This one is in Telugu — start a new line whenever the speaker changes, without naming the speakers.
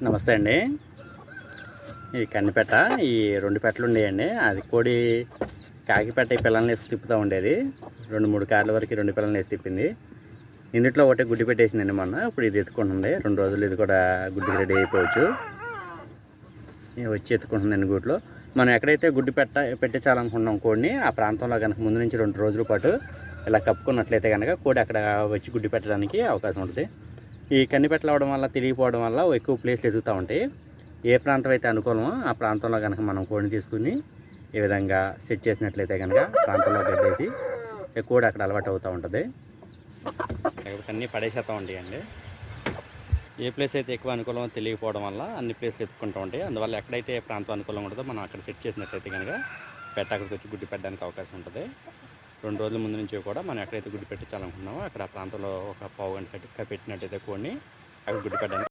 నమస్తే అండి. ఈ కన్నిపెట్ట ఈ 2 పెట్టలు ఉండేయండి. అది కోడి కాకిపెట్ట ఈ పిల్లల్ని వేసి తిప్పుతూ ఉండేది. 2-3 కార్ల వరకు 2 పిల్లల్ని వేసి తిప్పింది. ఇందులో ఒకటే గుడ్డి పెట్టేసిందండి మొన్న. ఇప్పుడు ఇది ఎత్తుకుంటుంది. 2 రోజులు ఇది కూడా గుడ్డికి రెడీ అయిపోవచ్చు. వచ్చి ఎత్తుకుంటుందండి గూట్లో. మనం ఎక్కడైతే గుడ్డి పెట్టించాలనుకున్నాం కోడిని, ఆ ప్రాంతంలో కనుక ముందు నుంచి 2 రోజుల పాటు ఇలా కప్పుకున్నట్లయితే కనుక కోడి అక్కడ వచ్చి గుడ్డి పెట్టడానికి అవకాశం ఉంటుంది. ఈ కన్నిపెట్టలు అవడం వల్ల, తిరిగిపోవడం వల్ల ఎక్కువ ప్లేస్లు ఎదుగుతూ ఉంటాయి. ఏ ప్రాంతం అయితే అనుకూలమో ఆ ప్రాంతంలో కనుక మనం కోడిని తీసుకుని ఈ విధంగా సెట్ చేసినట్లయితే కనుక ప్రాంతంలో గడ్డేసి కోడి అక్కడ అలవాటు అవుతూ ఉంటుంది. అన్నీ పడేసేస్తూ ఉంటాయండి. ఏ ప్లేస్ అయితే ఎక్కువ అనుకూలమో తెలియకపోవడం వల్ల అన్ని ప్లేస్లు ఎత్తుకుంటూ ఉంటాయి. అందువల్ల ఎక్కడైతే ప్రాంతం అనుకూలంగా ఉంటుందో మనం అక్కడ సెట్ చేసినట్లయితే కనుక పెట్ట అక్కడికి వచ్చి గుడ్డి పెట్టడానికి అవకాశం ఉంటుంది. 2 రోజుల ముందు నుంచి కూడా మనం ఎక్కడైతే గుడ్డి పెట్టించాలనుకున్నామో అక్కడ ఆ ప్రాంతంలో ఒక పావు గంట పెట్టినట్టయితే కోడిని అక్కడ గుడ్డి పెట్టడానికి